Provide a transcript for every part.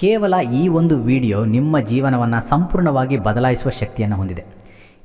ಕೇವಲ ಈ ಒಂದು ವಿಡಿಯೋ ನಿಮ್ಮ ಜೀವನವನ್ನು ಸಂಪೂರ್ಣವಾಗಿ ಬದಲಾಯಿಸುವ ಶಕ್ತಿಯನ್ನು ಹೊಂದಿದೆ.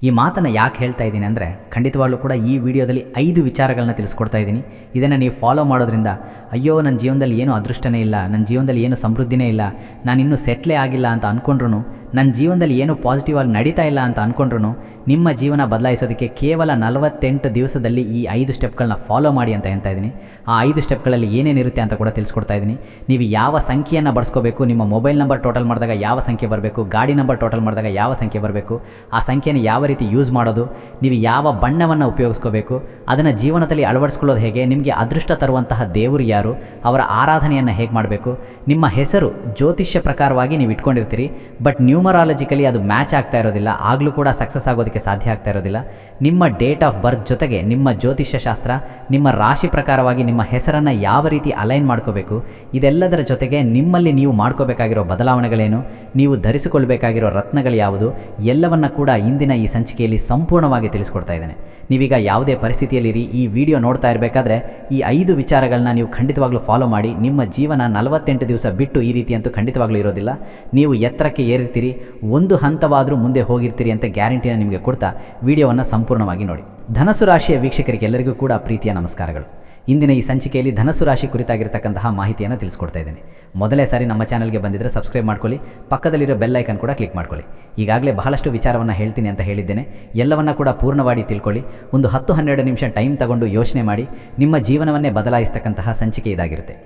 ಈ ಮಾತನ್ನು ಯಾಕೆ ಹೇಳ್ತಾ ಇದ್ದೀನಿ ಅಂದರೆ, ಖಂಡಿತವಾಗ್ಲೂ ಕೂಡ ಈ ವಿಡಿಯೋದಲ್ಲಿ 5 ವಿಚಾರಗಳನ್ನ ತಿಳಿಸ್ಕೊಡ್ತಾ ಇದ್ದೀನಿ. ಇದನ್ನು ನೀವು ಫಾಲೋ ಮಾಡೋದ್ರಿಂದ ಅಯ್ಯೋ ನನ್ನ ಜೀವನದಲ್ಲಿ ಏನೂ ಅದೃಷ್ಟನೇ ಇಲ್ಲ, ನನ್ನ ಜೀವನದಲ್ಲಿ ಏನೂ ಸಮೃದ್ಧಿನೇ ಇಲ್ಲ, ನಾನಿನ್ನೂ ಸೆಟ್ಲೇ ಆಗಿಲ್ಲ ಅಂತ ಅಂದ್ಕೊಂಡ್ರು, ನನ್ನ ಜೀವನದಲ್ಲಿ ಏನೂ ಪಾಸಿಟಿವ್ ಆಗಿ ನಡೀತಾ ಇಲ್ಲ ಅಂತ ಅಂದ್ಕೊಂಡ್ರು, ನಿಮ್ಮ ಜೀವನ ಬದಲಾಯಿಸೋದಕ್ಕೆ ಕೇವಲ 48 ದಿವಸದಲ್ಲಿ ಈ 5 ಸ್ಟೆಪ್ಗಳನ್ನ ಫಾಲೋ ಮಾಡಿ ಅಂತ ಹೇಳ್ತಾ ಇದ್ದೀನಿ. ಆ 5 ಸ್ಟೆಪ್ಗಳಲ್ಲಿ ಏನೇನಿರುತ್ತೆ ಅಂತ ಕೂಡ ತಿಳಿಸ್ಕೊಡ್ತಾ ಇದ್ದೀನಿ. ನೀವು ಯಾವ ಸಂಖ್ಯೆಯನ್ನು ಬಳಸ್ಕೋಬೇಕು, ನಿಮ್ಮ ಮೊಬೈಲ್ ನಂಬರ್ ಟೋಟಲ್ ಮಾಡಿದಾಗ ಯಾವ ಸಂಖ್ಯೆ ಬರಬೇಕು, ಗಾಡಿ ನಂಬರ್ ಟೋಟಲ್ ಮಾಡಿದಾಗ ಯಾವ ಸಂಖ್ಯೆ ಬರಬೇಕು, ಆ ಸಂಖ್ಯೆನ ಯಾವ ರೀತಿ ಯೂಸ್ ಮಾಡೋದು, ನೀವು ಯಾವ ಬಣ್ಣವನ್ನು ಉಪಯೋಗಿಸ್ಕೋಬೇಕು, ಅದನ್ನು ಜೀವನದಲ್ಲಿ ಅಳವಡಿಸ್ಕೊಳ್ಳೋದು ಹೇಗೆ, ನಿಮಗೆ ಅದೃಷ್ಟ ತರುವಂತಹ ದೇವರು ಯಾರು, ಅವರ ಆರಾಧನೆಯನ್ನು ಹೇಗೆ ಮಾಡಬೇಕು, ನಿಮ್ಮ ಹೆಸರು ಜ್ಯೋತಿಷ್ಯ ಪ್ರಕಾರವಾಗಿ ನೀವು ಇಟ್ಕೊಂಡಿರ್ತೀರಿ, ಬಟ್ ನ್ಯೂಮರಾಲಜಿಕಲಿ ಅದು ಮ್ಯಾಚ್ ಆಗ್ತಾ ಇರೋದಿಲ್ಲ, ಆಗಲೂ ಕೂಡ ಸಕ್ಸಸ್ ಆಗೋದಕ್ಕೆ ಸಾಧ್ಯ ಆಗ್ತಾ ಇರೋದಿಲ್ಲ. ನಿಮ್ಮ ಡೇಟ್ ಆಫ್ ಬರ್ತ್ ಜೊತೆಗೆ ನಿಮ್ಮ ಜ್ಯೋತಿಷ್ಯ ಶಾಸ್ತ್ರ, ನಿಮ್ಮ ರಾಶಿ ಪ್ರಕಾರವಾಗಿ ನಿಮ್ಮ ಹೆಸರನ್ನು ಯಾವ ರೀತಿ ಅಲೈನ್ ಮಾಡ್ಕೋಬೇಕು, ಇದೆಲ್ಲದರ ಜೊತೆಗೆ ನಿಮ್ಮಲ್ಲಿ ನೀವು ಮಾಡ್ಕೋಬೇಕಾಗಿರೋ ಬದಲಾವಣೆಗಳೇನು, ನೀವು ಧರಿಸಿಕೊಳ್ಬೇಕಾಗಿರೋ ರತ್ನಗಳು ಯಾವುದು, ಎಲ್ಲವನ್ನ ಕೂಡ ಇಂದಿನ ಈ ಸಂಚಿಕೆಯಲ್ಲಿ ಸಂಪೂರ್ಣವಾಗಿ ತಿಳಿಸ್ಕೊಡ್ತಾ ಇದ್ದೇನೆ. ನೀವೀಗ ಯಾವುದೇ ಪರಿಸ್ಥಿತಿಯಲ್ಲಿರಿ, ಈ ವಿಡಿಯೋ ನೋಡ್ತಾ ಇರಬೇಕಾದ್ರೆ ಈ 5 ವಿಚಾರಗಳನ್ನ ನೀವು ಖಂಡಿತವಾಗ್ಲೂ ಫಾಲೋ ಮಾಡಿ. ನಿಮ್ಮ ಜೀವನ 48 ದಿವಸ ಬಿಟ್ಟು ಈ ರೀತಿ ಅಂತೂ ಖಂಡಿತವಾಗ್ಲೂ ಇರೋದಿಲ್ಲ. ನೀವು ಎತ್ತರಕ್ಕೆ ಏರಿರ್ತೀರಿ, ಒಂದು ಹಂತವಾದರೂ ಮುಂದೆ ಹೋಗಿರ್ತೀರಿ ಅಂತ ಗ್ಯಾರಂಟಿನ ನಿಮಗೆ ಕೊಡ್ತಾ ವಿಡಿಯೋವನ್ನು ಸಂಪೂರ್ಣವಾಗಿ ನೋಡಿ. ಧನಸ್ಸು ರಾಶಿಯ ವೀಕ್ಷಕರಿಗೆಲ್ಲರಿಗೂ ಕೂಡ ಪ್ರೀತಿಯ ನಮಸ್ಕಾರಗಳು. ಇಂದಿನ ಈ ಸಂಚಿಕೆಯಲ್ಲಿ ಧನಸ್ಸು ರಾಶಿ ಕುರಿತಾಗಿರ್ತಕ್ಕಂತಹ ಮಾಹಿತಿಯನ್ನು ತಿಳಿಸ್ಕೊಡ್ತಾ ಇದ್ದೇನೆ. ಮೊದಲೇ ಸಾರಿ ನಮ್ಮ ಚಾನಲ್ಗೆ ಬಂದಿದ್ದರೆ ಸಬ್ಸ್ಕ್ರೈಬ್ ಮಾಡ್ಕೊಳ್ಳಿ, ಪಕ್ಕದಲ್ಲಿರೋ ಬೆಲ್ ಐಕನ್ ಕೂಡ ಕ್ಲಿಕ್ ಮಾಡ್ಕೊಳ್ಳಿ. ಈಗಾಗಲೇ ಬಹಳಷ್ಟು ವಿಚಾರವನ್ನು ಹೇಳ್ತೀನಿ ಅಂತ ಹೇಳಿದ್ದೇನೆ, ಎಲ್ಲವನ್ನ ಕೂಡ ಪೂರ್ಣವಾಗಿ ತಿಳ್ಕೊಳ್ಳಿ. ಒಂದು 10-12 ನಿಮಿಷ ಟೈಮ್ ತಗೊಂಡು ಯೋಚನೆ ಮಾಡಿ. ನಿಮ್ಮ ಜೀವನವನ್ನೇ ಬದಲಾಯಿಸ್ತಕ್ಕಂತಹ ಸಂಚಿಕೆ ಇದಾಗಿರುತ್ತೆ.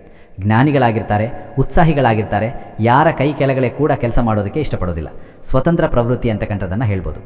ಜ್ಞಾನಿಗಳಾಗಿರ್ತಾರೆ, ಉತ್ಸಾಹಿಗಳಾಗಿರ್ತಾರೆ, ಯಾರ ಕೈ ಕೆಳಗಡೆ ಕೂಡ ಕೆಲಸ ಮಾಡೋದಕ್ಕೆ ಇಷ್ಟಪಡೋದಿಲ್ಲ, ಸ್ವತಂತ್ರ ಪ್ರವೃತ್ತಿ ಅಂತಕ್ಕಂಥದ್ದನ್ನು ಹೇಳ್ಬೋದು.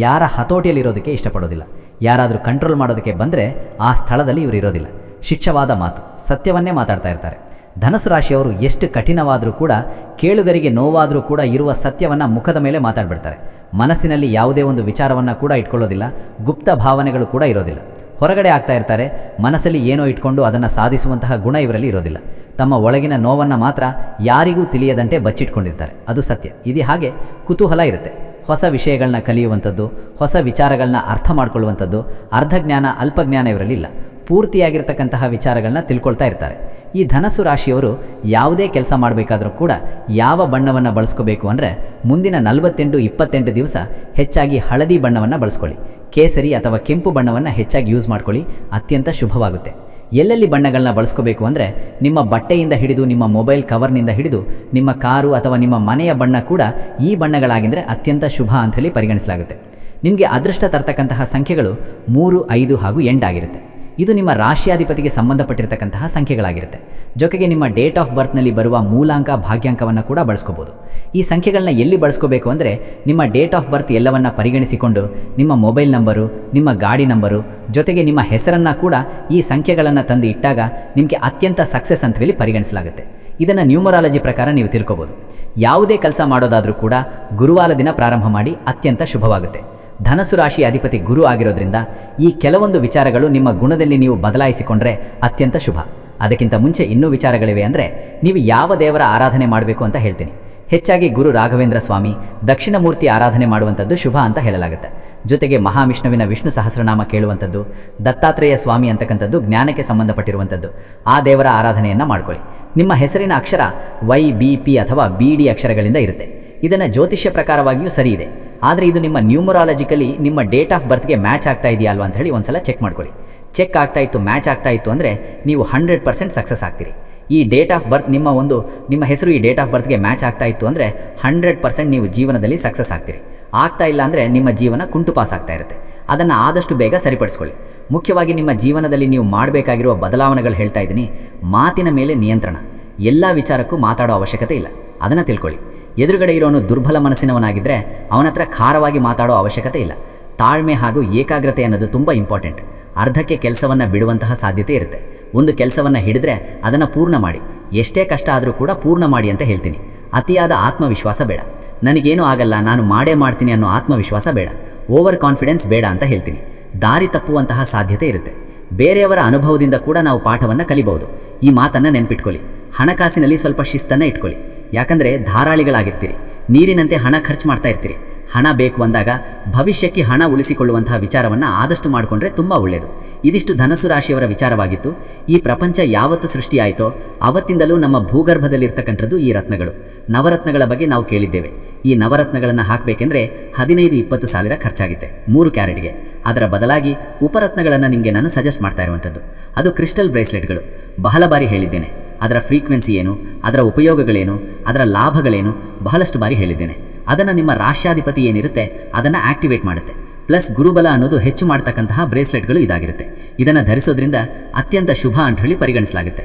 ಯಾರ ಹತೋಟಿಯಲ್ಲಿರೋದಕ್ಕೆ ಇಷ್ಟಪಡೋದಿಲ್ಲ, ಯಾರಾದರೂ ಕಂಟ್ರೋಲ್ ಮಾಡೋದಕ್ಕೆ ಬಂದರೆ ಆ ಸ್ಥಳದಲ್ಲಿ ಇವರು ಇರೋದಿಲ್ಲ. ಶಿಕ್ಷವಾದ ಮಾತು, ಸತ್ಯವನ್ನೇ ಮಾತಾಡ್ತಾ ಇರ್ತಾರೆ. ಧನಸ್ಸು ರಾಶಿಯವರು ಎಷ್ಟು ಕಠಿಣವಾದರೂ ಕೂಡ, ಕೇಳುಗರಿಗೆ ನೋವಾದರೂ ಕೂಡ ಇರುವ ಸತ್ಯವನ್ನು ಮುಖದ ಮೇಲೆ ಮಾತಾಡ್ಬಿಡ್ತಾರೆ. ಮನಸ್ಸಿನಲ್ಲಿ ಯಾವುದೇ ಒಂದು ವಿಚಾರವನ್ನು ಕೂಡ ಇಟ್ಕೊಳ್ಳೋದಿಲ್ಲ, ಗುಪ್ತ ಭಾವನೆಗಳು ಕೂಡ ಇರೋದಿಲ್ಲ. ಹೊರಗಡೆ ಆಗ್ತಾ ಇರ್ತಾರೆ, ಮನಸ್ಸಲ್ಲಿ ಏನೋ ಇಟ್ಕೊಂಡು ಅದನ್ನು ಸಾಧಿಸುವಂತಹ ಗುಣ ಇವರಲ್ಲಿ ಇರೋದಿಲ್ಲ. ತಮ್ಮ ಒಳಗಿನ ನೋವನ್ನು ಮಾತ್ರ ಯಾರಿಗೂ ತಿಳಿಯದಂತೆ ಬಚ್ಚಿಟ್ಕೊಂಡಿರ್ತಾರೆ, ಅದು ಸತ್ಯ. ಇದು ಹಾಗೆ ಕುತೂಹಲ ಇರುತ್ತೆ, ಹೊಸ ವಿಷಯಗಳನ್ನ ಕಲಿಯುವಂಥದ್ದು, ಹೊಸ ವಿಚಾರಗಳನ್ನ ಅರ್ಥ ಮಾಡ್ಕೊಳ್ಳುವಂಥದ್ದು. ಅರ್ಧಜ್ಞಾನ ಅಲ್ಪಜ್ಞಾನ ಇವರಲ್ಲಿ ಇಲ್ಲ, ಪೂರ್ತಿಯಾಗಿರ್ತಕ್ಕಂತಹ ವಿಚಾರಗಳನ್ನ ತಿಳ್ಕೊಳ್ತಾ ಇರ್ತಾರೆ. ಈ ಧನಸ್ಸು ರಾಶಿಯವರು ಯಾವುದೇ ಕೆಲಸ ಮಾಡಬೇಕಾದ್ರೂ ಕೂಡ ಯಾವ ಬಣ್ಣವನ್ನು ಬಳಸ್ಕೋಬೇಕು ಅಂದರೆ, ಮುಂದಿನ 48-28 ದಿವಸ ಹೆಚ್ಚಾಗಿ ಹಳದಿ ಬಣ್ಣವನ್ನು ಬಳಸ್ಕೊಳ್ಳಿ. ಕೇಸರಿ ಅಥವಾ ಕೆಂಪು ಬಣ್ಣವನ್ನು ಹೆಚ್ಚಾಗಿ ಯೂಸ್ ಮಾಡ್ಕೊಳ್ಳಿ, ಅತ್ಯಂತ ಶುಭವಾಗುತ್ತೆ. ಎಲ್ಲೆಲ್ಲಿ ಬಣ್ಣಗಳನ್ನ ಬಳಸ್ಕೋಬೇಕು ಅಂದರೆ, ನಿಮ್ಮ ಬಟ್ಟೆಯಿಂದ ಹಿಡಿದು ನಿಮ್ಮ ಮೊಬೈಲ್ ಕವರ್ನಿಂದ ಹಿಡಿದು ನಿಮ್ಮ ಕಾರು ಅಥವಾ ನಿಮ್ಮ ಮನೆಯ ಬಣ್ಣ ಕೂಡ ಈ ಬಣ್ಣಗಳಾಗಿದ್ದರೆ ಅತ್ಯಂತ ಶುಭ ಅಂಥೇಳಿ ಪರಿಗಣಿಸಲಾಗುತ್ತೆ. ನಿಮಗೆ ಅದೃಷ್ಟ ತರ್ತಕ್ಕಂತಹ ಸಂಖ್ಯೆಗಳು 3, 5 ಹಾಗೂ 8 ಆಗಿರುತ್ತೆ. ಇದು ನಿಮ್ಮ ರಾಶಿಯಾಧಿಪತಿಗೆ ಸಂಬಂಧಪಟ್ಟಿರ್ತಕ್ಕಂತಹ ಸಂಖ್ಯೆಗಳಾಗಿರುತ್ತೆ. ಜೊತೆಗೆ ನಿಮ್ಮ ಡೇಟ್ ಆಫ್ ಬರ್ತ್ನಲ್ಲಿ ಬರುವ ಮೂಲಾಂಕ ಭಾಗ್ಯಾಂಕವನ್ನು ಕೂಡ ಬಳಸ್ಕೋಬೋದು. ಈ ಸಂಖ್ಯೆಗಳನ್ನ ಎಲ್ಲಿ ಬಳಸ್ಕೋಬೇಕು ಅಂದರೆ, ನಿಮ್ಮ ಡೇಟ್ ಆಫ್ ಬರ್ತ್ ಎಲ್ಲವನ್ನು ಪರಿಗಣಿಸಿಕೊಂಡು ನಿಮ್ಮ ಮೊಬೈಲ್ ನಂಬರು, ನಿಮ್ಮ ಗಾಡಿ ನಂಬರು, ಜೊತೆಗೆ ನಿಮ್ಮ ಹೆಸರನ್ನು ಕೂಡ ಈ ಸಂಖ್ಯೆಗಳನ್ನು ತಂದು ಇಟ್ಟಾಗ ನಿಮಗೆ ಅತ್ಯಂತ ಸಕ್ಸಸ್ ಅಂತ ಹೇಳಿ ಪರಿಗಣಿಸಲಾಗುತ್ತೆ. ಇದನ್ನು ನ್ಯೂಮರಾಲಜಿ ಪ್ರಕಾರ ನೀವು ತಿಳ್ಕೊಬೋದು. ಯಾವುದೇ ಕೆಲಸ ಮಾಡೋದಾದರೂ ಕೂಡ ಗುರುವಾರ ದಿನ ಪ್ರಾರಂಭ ಮಾಡಿ, ಅತ್ಯಂತ ಶುಭವಾಗುತ್ತೆ. ಧನಸ್ಸು ರಾಶಿ ಅಧಿಪತಿ ಗುರು ಆಗಿರೋದ್ರಿಂದ ಈ ಕೆಲವೊಂದು ವಿಚಾರಗಳು ನಿಮ್ಮ ಗುಣದಲ್ಲಿ ನೀವು ಬದಲಾಯಿಸಿಕೊಂಡ್ರೆ ಅತ್ಯಂತ ಶುಭ. ಅದಕ್ಕಿಂತ ಮುಂಚೆ ಇನ್ನೂ ವಿಚಾರಗಳಿವೆ ಅಂದರೆ, ನೀವು ಯಾವ ದೇವರ ಆರಾಧನೆ ಮಾಡಬೇಕು ಅಂತ ಹೇಳ್ತೀನಿ. ಹೆಚ್ಚಾಗಿ ಗುರು ರಾಘವೇಂದ್ರ ಸ್ವಾಮಿ, ದಕ್ಷಿಣ ಮೂರ್ತಿ ಆರಾಧನೆ ಮಾಡುವಂಥದ್ದು ಶುಭ ಅಂತ ಹೇಳಲಾಗುತ್ತೆ. ಜೊತೆಗೆ ಮಹಾವಿಷ್ಣುವಿನ ವಿಷ್ಣು ಸಹಸ್ರನಾಮ ಕೇಳುವಂಥದ್ದು, ದತ್ತಾತ್ರೇಯ ಸ್ವಾಮಿ ಅಂತಕ್ಕಂಥದ್ದು ಜ್ಞಾನಕ್ಕೆ ಸಂಬಂಧಪಟ್ಟಿರುವಂಥದ್ದು, ಆ ದೇವರ ಆರಾಧನೆಯನ್ನು ಮಾಡ್ಕೊಳ್ಳಿ. ನಿಮ್ಮ ಹೆಸರಿನ ಅಕ್ಷರ YBP ಅಥವಾ BD ಅಕ್ಷರಗಳಿಂದ ಇರುತ್ತೆ. ಇದನ್ನು ಜ್ಯೋತಿಷ್ಯ ಪ್ರಕಾರವಾಗಿಯೂ ಸರಿ ಇದೆ, ಆದರೆ ಇದು ನಿಮ್ಮ ನ್ಯೂಮರಾಲಜಿಕಲಿ ನಿಮ್ಮ ಡೇಟ್ ಆಫ್ ಬರ್ತ್ಗೆ ಮ್ಯಾಚ್ ಆಗ್ತಾ ಇದೆಯಾ ಅಲ್ವಾ ಅಂತ ಹೇಳಿ ಒಂದ್ಸಲ ಚೆಕ್ ಮಾಡ್ಕೊಳ್ಳಿ. ಚೆಕ್ ಆಗ್ತಾ ಇತ್ತು, ಮ್ಯಾಚ್ ಆಗ್ತಾ ಇತ್ತು ಅಂದರೆ ನೀವು 100% ಸಕ್ಸಸ್ ಆಗ್ತೀರಿ. ಈ ಡೇಟ್ ಆಫ್ ಬರ್ತ್ ನಿಮ್ಮ ಹೆಸರು ಈ ಡೇಟ್ ಆಫ್ ಬರ್ತ್ಗೆ ಮ್ಯಾಚ್ ಆಗ್ತಾ ಇತ್ತು ಅಂದರೆ 100% ನೀವು ಜೀವನದಲ್ಲಿ ಸಕ್ಸಸ್ ಆಗ್ತೀರಿ. ಆಗ್ತಾ ಇಲ್ಲ ಅಂದರೆ ನಿಮ್ಮ ಜೀವನ ಕುಂಟು ಪಾಸ್ ಆಗ್ತಾ ಇರುತ್ತೆ. ಅದನ್ನು ಆದಷ್ಟು ಬೇಗ ಸರಿಪಡಿಸ್ಕೊಳ್ಳಿ. ಮುಖ್ಯವಾಗಿ ನಿಮ್ಮ ಜೀವನದಲ್ಲಿ ನೀವು ಮಾಡಬೇಕಾಗಿರುವ ಬದಲಾವಣೆಗಳು ಹೇಳ್ತಾ ಇದ್ದೀನಿ. ಮಾತಿನ ಮೇಲೆ ನಿಯಂತ್ರಣ, ಎಲ್ಲ ವಿಚಾರಕ್ಕೂ ಮಾತಾಡೋ ಅವಶ್ಯಕತೆ ಇಲ್ಲ, ಅದನ್ನು ತಿಳ್ಕೊಳ್ಳಿ. ಎದುರುಗಡೆ ಇರೋನು ದುರ್ಬಲ ಮನಸ್ಸಿನವನಾಗಿದ್ದರೆ ಅವನ ಹತ್ರ ಖಾರವಾಗಿ ಮಾತಾಡೋ ಅವಶ್ಯಕತೆ ಇಲ್ಲ. ತಾಳ್ಮೆ ಹಾಗೂ ಏಕಾಗ್ರತೆ ಅನ್ನೋದು ತುಂಬ ಇಂಪಾರ್ಟೆಂಟ್. ಅರ್ಧಕ್ಕೆ ಕೆಲಸವನ್ನು ಬಿಡುವಂತಹ ಸಾಧ್ಯತೆ ಇರುತ್ತೆ. ಒಂದು ಕೆಲಸವನ್ನು ಹಿಡಿದ್ರೆ ಅದನ್ನು ಪೂರ್ಣ ಮಾಡಿ, ಎಷ್ಟೇ ಕಷ್ಟ ಆದರೂ ಕೂಡ ಪೂರ್ಣ ಮಾಡಿ ಅಂತ ಹೇಳ್ತೀನಿ. ಅತಿಯಾದ ಆತ್ಮವಿಶ್ವಾಸ ಬೇಡ. ನನಗೇನೂ ಆಗಲ್ಲ, ನಾನು ಮಾಡೇ ಮಾಡ್ತೀನಿ ಅನ್ನೋ ಆತ್ಮವಿಶ್ವಾಸ ಬೇಡ. ಓವರ್ ಕಾನ್ಫಿಡೆನ್ಸ್ ಬೇಡ ಅಂತ ಹೇಳ್ತೀನಿ. ದಾರಿ ತಪ್ಪುವಂತಹ ಸಾಧ್ಯತೆ ಇರುತ್ತೆ. ಬೇರೆಯವರ ಅನುಭವದಿಂದ ಕೂಡ ನಾವು ಪಾಠವನ್ನು ಕಲಿಬಹುದು. ಈ ಮಾತನ್ನು ನೆನ್ಪಿಟ್ಕೊಳ್ಳಿ. ಹಣಕಾಸಿನಲ್ಲಿ ಸ್ವಲ್ಪ ಶಿಸ್ತನ್ನು ಇಟ್ಕೊಳ್ಳಿ, ಯಾಕಂದರೆ ಧಾರಾಳಿಗಳಾಗಿರ್ತೀರಿ. ನೀರಿನಂತೆ ಹಣ ಖರ್ಚು ಮಾಡ್ತಾ ಇರ್ತೀರಿ. ಹಣ ಬೇಕು ಅಂದಾಗ ಭವಿಷ್ಯಕ್ಕೆ ಹಣ ಉಳಿಸಿಕೊಳ್ಳುವಂತಹ ವಿಚಾರವನ್ನು ಆದಷ್ಟು ಮಾಡಿಕೊಂಡ್ರೆ ತುಂಬ ಒಳ್ಳೆಯದು. ಇದಿಷ್ಟು ಧನಸ್ಸು ರಾಶಿಯವರ ವಿಚಾರವಾಗಿತ್ತು. ಈ ಪ್ರಪಂಚ ಯಾವತ್ತು ಸೃಷ್ಟಿಯಾಯಿತೋ ಆವತ್ತಿಂದಲೂ ನಮ್ಮ ಭೂಗರ್ಭದಲ್ಲಿರ್ತಕ್ಕಂಥದ್ದು ಈ ರತ್ನಗಳು. ನವರತ್ನಗಳ ಬಗ್ಗೆ ನಾವು ಕೇಳಿದ್ದೇವೆ. ಈ ನವರತ್ನಗಳನ್ನು ಹಾಕಬೇಕೆಂದ್ರೆ 15-20 ಸಾವಿರ ಖರ್ಚಾಗುತ್ತೆ 3 ಕ್ಯಾರೆಟ್ಗೆ. ಅದರ ಬದಲಾಗಿ ಉಪರತ್ನಗಳನ್ನು ನಿಮಗೆ ನಾನು ಸಜೆಸ್ಟ್ ಮಾಡ್ತಾ ಇರುವಂಥದ್ದು ಅದು ಕ್ರಿಸ್ಟಲ್ ಬ್ರೇಸ್ಲೆಟ್ಗಳು. ಬಹಳ ಬಾರಿ ಹೇಳಿದ್ದೇನೆ, ಅದರ ಫ್ರೀಕ್ವೆನ್ಸಿ ಏನು, ಅದರ ಉಪಯೋಗಗಳೇನು, ಅದರ ಲಾಭಗಳೇನು ಬಹಳಷ್ಟು ಬಾರಿ ಹೇಳಿದ್ದೇನೆ. ಅದನ್ನು ನಿಮ್ಮ ರಾಶ್ಯಾಧಿಪತಿ ಏನಿರುತ್ತೆ ಅದನ್ನು ಆಕ್ಟಿವೇಟ್ ಮಾಡುತ್ತೆ. ಪ್ಲಸ್ ಗುರುಬಲ ಅನ್ನೋದು ಹೆಚ್ಚು ಮಾಡ್ತಕ್ಕಂತಹ ಬ್ರೇಸ್ಲೆಟ್ಗಳು ಇದಾಗಿರುತ್ತೆ. ಇದನ್ನು ಧರಿಸೋದ್ರಿಂದ ಅತ್ಯಂತ ಶುಭ ಅಂತ ಹೇಳಿ ಪರಿಗಣಿಸಲಾಗುತ್ತೆ.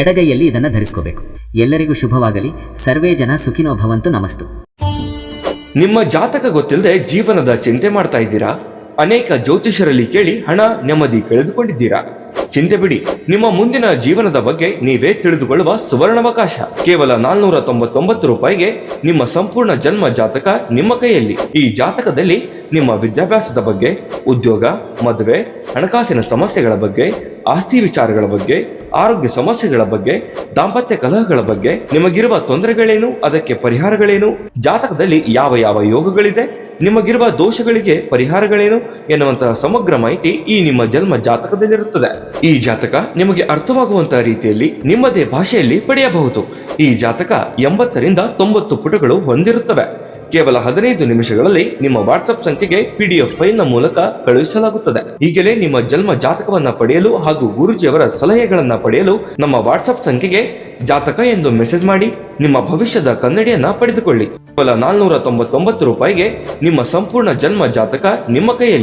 ಎಡಗೈಯಲ್ಲಿ ಇದನ್ನು ಧರಿಸ್ಕೋಬೇಕು. ಎಲ್ಲರಿಗೂ ಶುಭವಾಗಲಿ. ಸರ್ವೇ ಜನ ಸುಖಿನೋ ಭವಂತು. ನಮಸ್ತು. ನಿಮ್ಮ ಜಾತಕ ಗೊತ್ತಿಲ್ಲದೆ ಜೀವನದ ಚಿಂತೆ ಮಾಡ್ತಾ ಇದ್ದೀರಾ? ಅನೇಕ ಜ್ಯೋತಿಷರಲ್ಲಿ ಕೇಳಿ ಹಣ ನೆಮ್ಮದಿ ಕಳೆದುಕೊಂಡಿದ್ದೀರಾ? ಚಿಂತೆ ಬಿಡಿ, ನಿಮ್ಮ ಮುಂದಿನ ಜೀವನದ ಬಗ್ಗೆ ನೀವೇ ತಿಳಿದುಕೊಳ್ಳುವ ಸುವರ್ಣಾವಕಾಶ. ಕೇವಲ 499 ರೂಪಾಯಿಗೆ ನಿಮ್ಮ ಸಂಪೂರ್ಣ ಜನ್ಮ ಜಾತಕ ನಿಮ್ಮ ಕೈಯಲ್ಲಿ. ಈ ಜಾತಕದಲ್ಲಿ ನಿಮ್ಮ ವಿದ್ಯಾಭ್ಯಾಸದ ಬಗ್ಗೆ, ಉದ್ಯೋಗ, ಮದುವೆ, ಹಣಕಾಸಿನ ಸಮಸ್ಯೆಗಳ ಬಗ್ಗೆ, ಆಸ್ತಿ ವಿಚಾರಗಳ ಬಗ್ಗೆ, ಆರೋಗ್ಯ ಸಮಸ್ಯೆಗಳ ಬಗ್ಗೆ, ದಾಂಪತ್ಯ ಕಲಹಗಳ ಬಗ್ಗೆ, ನಿಮಗಿರುವ ತೊಂದರೆಗಳೇನು, ಅದಕ್ಕೆ ಪರಿಹಾರಗಳೇನು, ಜಾತಕದಲ್ಲಿ ಯಾವ ಯಾವ ಯೋಗಗಳಿದೆ, ನಿಮಗಿರುವ ದೋಷಗಳಿಗೆ ಪರಿಹಾರಗಳೇನು ಎನ್ನುವಂತಹ ಸಮಗ್ರ ಮಾಹಿತಿ ಈ ನಿಮ್ಮ ಜನ್ಮ ಜಾತಕದಲ್ಲಿರುತ್ತದೆ. ಈ ಜಾತಕ ನಿಮಗೆ ಅರ್ಥವಾಗುವಂತಹ ರೀತಿಯಲ್ಲಿ ನಿಮ್ಮದೇ ಭಾಷೆಯಲ್ಲಿ ಪಡೆಯಬಹುದು. ಈ ಜಾತಕ 80ರಿಂದ 90 ಪುಟಗಳು ಹೊಂದಿರುತ್ತವೆ. ಕೇವಲ 15 ನಿಮಿಷಗಳಲ್ಲಿ ನಿಮ್ಮ ವಾಟ್ಸ್ಆಪ್ ಸಂಖ್ಯೆಗೆ PDF ಫೈಲ್ನ ಮೂಲಕ ಕಳುಹಿಸಲಾಗುತ್ತದೆ. ಈಗಲೇ ನಿಮ್ಮ ಜನ್ಮ ಜಾತಕವನ್ನ ಪಡೆಯಲು ಹಾಗೂ ಗುರುಜಿಯವರ ಸಲಹೆಗಳನ್ನ ಪಡೆಯಲು ನಮ್ಮ ವಾಟ್ಸ್ಆಪ್ ಸಂಖ್ಯೆಗೆ ಜಾತಕ ಎಂದು ಮೆಸೇಜ್ ಮಾಡಿ ನಿಮ್ಮ ಭವಿಷ್ಯದ ಕನ್ನಡಿಯನ್ನ ಪಡೆದುಕೊಳ್ಳಿ. ಕೇವಲ 499 ರೂಪಾಯಿಗೆ ನಿಮ್ಮ ಸಂಪೂರ್ಣ ಜನ್ಮ ಜಾತಕ ನಿಮ್ಮ ಕೈಯಲ್ಲಿ.